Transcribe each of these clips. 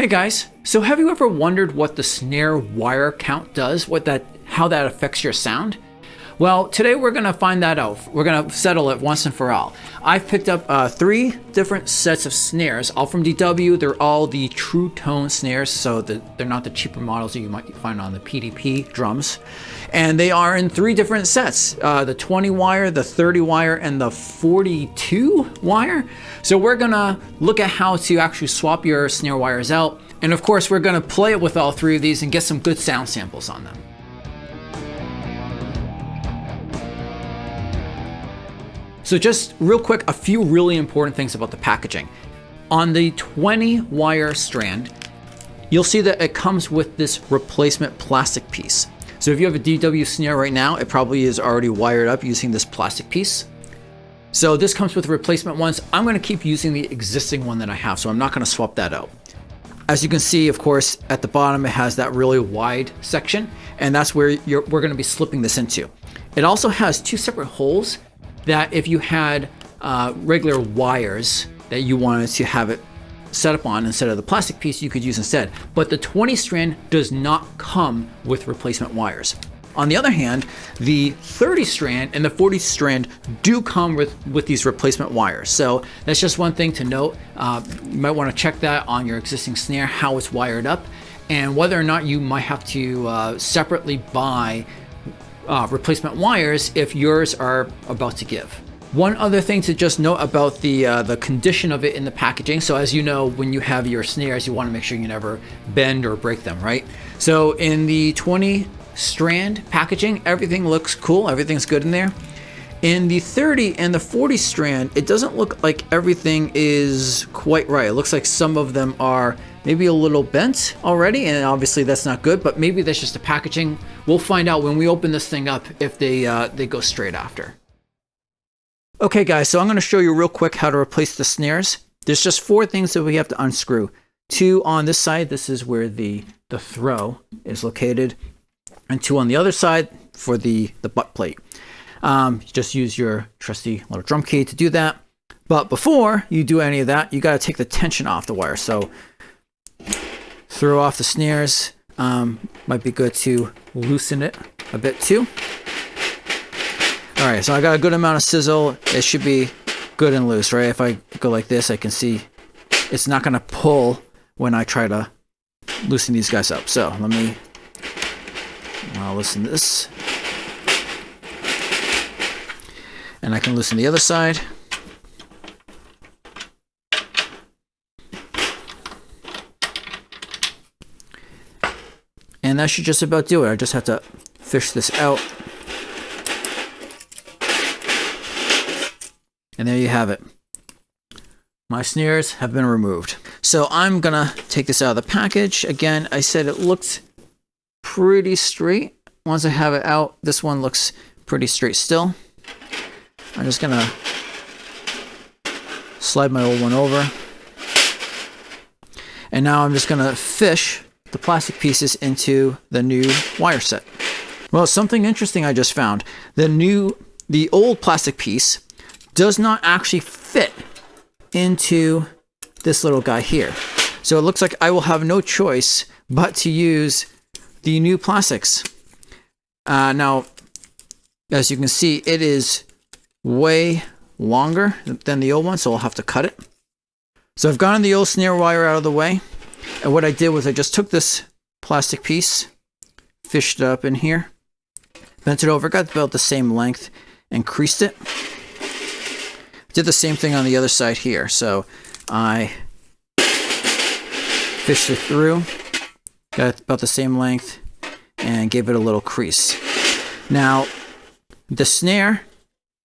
Hey guys, so have you ever wondered what the snare wire count does, how that affects your sound? Well, today we're going to find that out. We're going to settle it once and for all. I've picked up 3 different sets of snares, all from DW. They're all the truetone snares, so they're not the cheaper models that you might find on the PDP drums. And they are in 3 different sets, the 20 wire, the 30 wire, and the 42 wire. So we're going to look at how to actually swap your snare wires out. And of course, we're going to play it with all 3 of these and get some good sound samples on them. So just real quick, a few really important things about the packaging. On the 20 wire strand, you'll see that it comes with this replacement plastic piece. So if you have a DW snare right now, it probably is already wired up using this plastic piece. So this comes with replacement ones. I'm going to keep using the existing one that I have, so I'm not going to swap that out. As you can see, of course, at the bottom, it has that really wide section, and that's where we're going to be slipping this into. It also has 2 separate holes that if you had regular wires that you wanted to have it set up on instead of the plastic piece, you could use instead. But the 20 strand does not come with replacement wires. On the other hand, the 30 strand and the 40 strand do come with these replacement wires. So that's just one thing to note. You might want to check that on your existing snare, how it's wired up, and whether or not you might have to separately buy replacement wires if yours are about to give. One other thing to just note about the condition of it in the packaging. So as you know, when you have your snares, you want to make sure you never bend or break them, right? So in the 20 strand packaging, everything looks cool. Everything's good in there. In the 30 and the 40 strand, it doesn't look like everything is quite right. It looks like some of them are maybe a little bent already, and obviously that's not good, but maybe that's just the packaging. We'll find out when we open this thing up if they go straight after. Okay guys, so I'm going to show you real quick how to replace the snares. There's just 4 things that we have to unscrew. 2 on this side, this is where the throw is located, and 2 on the other side for the butt plate. Just use your trusty little drum key to do that. But before you do any of that, you got to take the tension off the wire. So throw off the snares. Might be good to loosen it a bit too. All right, so I got a good amount of sizzle. It should be good and loose, right? If I go like this, I can see it's not going to pull when I try to loosen these guys up. So let me loosen this. And I can loosen the other side. And that should just about do it. I just have to fish this out. And there you have it. My snares have been removed. So I'm gonna take this out of the package. Again, I said it looked pretty straight. Once I have it out, this one looks pretty straight still. I'm just gonna slide my old one over. And now I'm just gonna fish the plastic pieces into the new wire set. Well, something interesting I just found. The old plastic piece does not actually fit into this little guy here. So it looks like I will have no choice but to use the new plastics. Now, as you can see, it is way longer than the old one, so I'll have to cut it. So I've gotten the old snare wire out of the way, and what I did was I just took this plastic piece, fished it up in here, bent it over, got about the same length, and creased it. Did the same thing on the other side here. So I fished it through, got about the same length, and gave it a little crease. Now, the snare,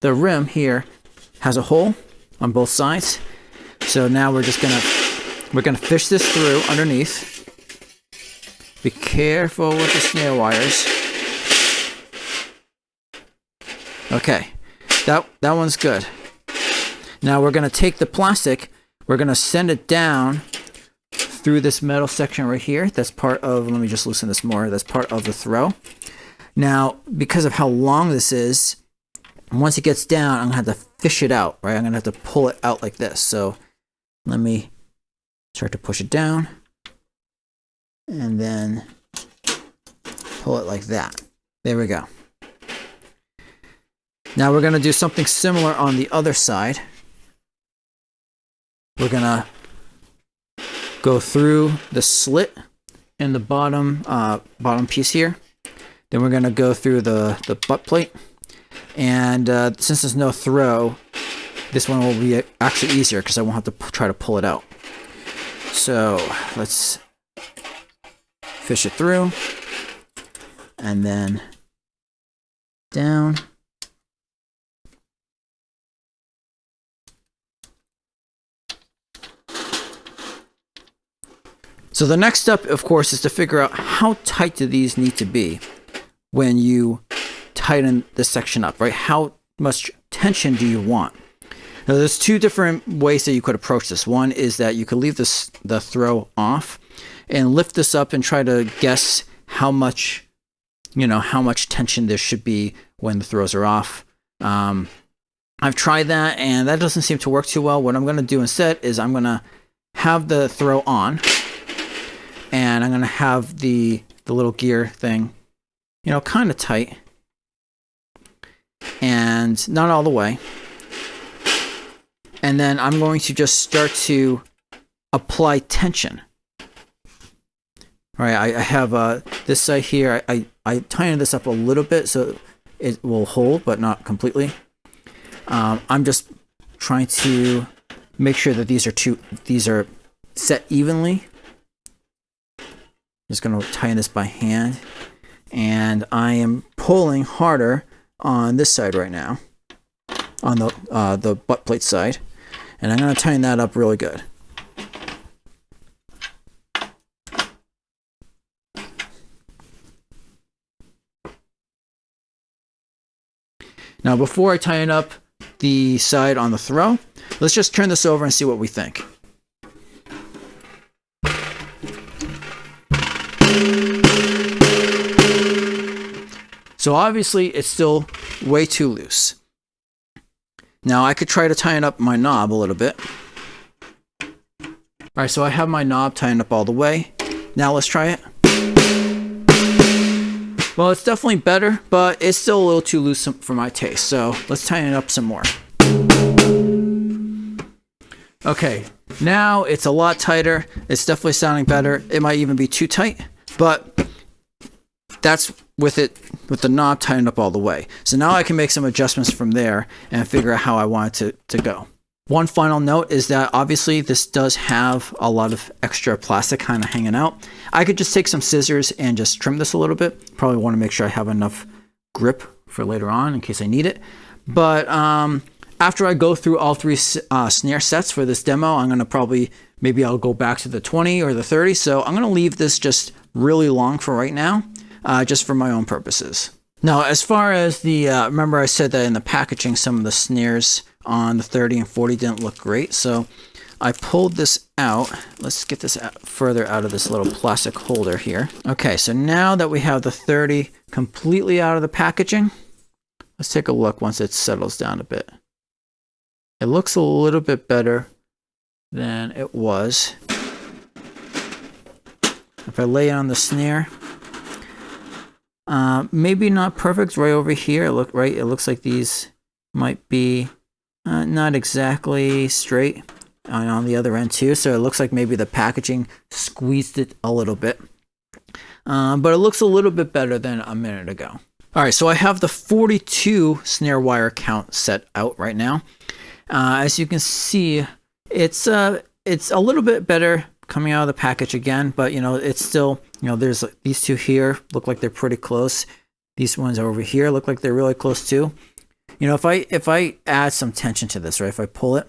the rim here, has a hole on both sides. So now we're gonna fish this through underneath. Be careful with the snare wires. Okay, that one's good. Now we're gonna take the plastic, we're gonna send it down through this metal section right here. That's part of, let me just loosen this more, that's part of the throw. Now, because of how long this is, once it gets down, I'm gonna have to fish it out, right? I'm gonna have to pull it out like this. So let me start to push it down. and then pull it like that. There we go. Now we're going to do something similar on the other side. We're going to go through the slit in the bottom piece here. Then we're going to go through the butt plate. And since there's no throw, this one will be actually easier because I won't have to try to pull it out. So let's fish it through and then down. So the next step, of course, is to figure out how tight do these need to be when you tighten this section up, right? How much tension do you want? Now, there's two different ways that you could approach this. One is that you could leave the throw off and lift this up and try to guess how much tension there should be when the throws are off. I've tried that and that doesn't seem to work too well. What I'm going to do instead is I'm going to have the throw on. And I'm going to have the little gear thing, kind of tight. And not all the way. And then I'm going to just start to apply tension. All right, I have this side here. I tighten this up a little bit so it will hold, but not completely. I'm just trying to make sure that these are set evenly. Just going to tighten this by hand, and I am pulling harder on this side right now, on the butt plate side, and I'm going to tighten that up really good. Now, before I tighten up the side on the throw, let's just turn this over and see what we think. So obviously it's still way too loose. Now I could try to tighten up my knob a little bit. All right, so I have my knob tightened up all the way. Now let's try it. Well, it's definitely better, but it's still a little too loose for my taste. So let's tighten it up some more. Okay, now it's a lot tighter. It's definitely sounding better. It might even be too tight, but that's with the knob tightened up all the way. So now I can make some adjustments from there and figure out how I want it to go. One final note is that obviously this does have a lot of extra plastic kind of hanging out. I could just take some scissors and just trim this a little bit. Probably want to make sure I have enough grip for later on in case I need it. But after I go through all three snare sets for this demo, I'm going to maybe I'll go back to the 20 or the 30. So I'm going to leave this just really long for right now. Just for my own purposes. Now, as far as remember I said that in the packaging, some of the snares on the 30 and 40 didn't look great. So I pulled this out. Let's get this further out of this little plastic holder here. Okay, so now that we have the 30 completely out of the packaging, let's take a look once it settles down a bit. It looks a little bit better than it was. If I lay it on the snare, maybe not perfect right over here. It looks like these might be not exactly straight on the other end too. So it looks like maybe the packaging squeezed it a little bit. But it looks a little bit better than a minute ago. All right, so I have the 42 snare wire count set out right now. As you can see, it's a little bit better coming out of the package again, but it's still, there's these two here look like they're pretty close. These ones over here look like they're really close too. If I add some tension to this, right, if I pull it,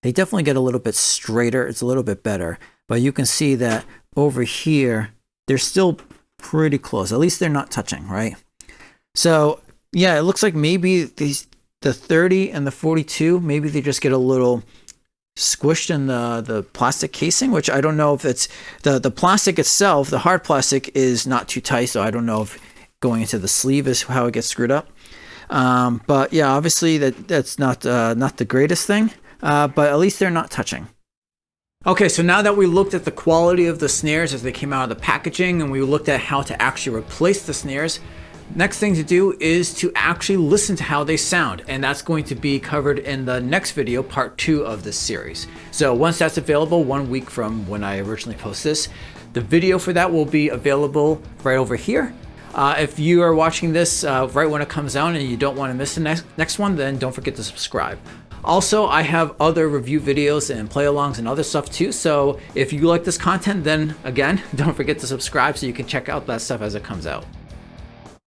they definitely get a little bit straighter. It's a little bit better, but you can see that over here, they're still pretty close. At least they're not touching, right? So yeah, it looks like maybe the 30 and the 42, maybe they just get a little squished in the plastic casing, which I don't know if it's the plastic itself. The hard plastic is not too tight, so I don't know if going into the sleeve is how it gets screwed up. But yeah, obviously that's not the greatest thing, but at least they're not touching. Okay, so now that we looked at the quality of the snares as they came out of the packaging, and we looked at how to actually replace the snares, next thing to do is to actually listen to how they sound, and that's going to be covered in the next video, part 2 of this series. So once that's available, 1 week from when I originally post this, the video for that will be available right over here. If you are watching this right when it comes out and you don't want to miss the next one, then don't forget to subscribe. Also, I have other review videos and play-alongs and other stuff too, so if you like this content, then again, don't forget to subscribe so you can check out that stuff as it comes out.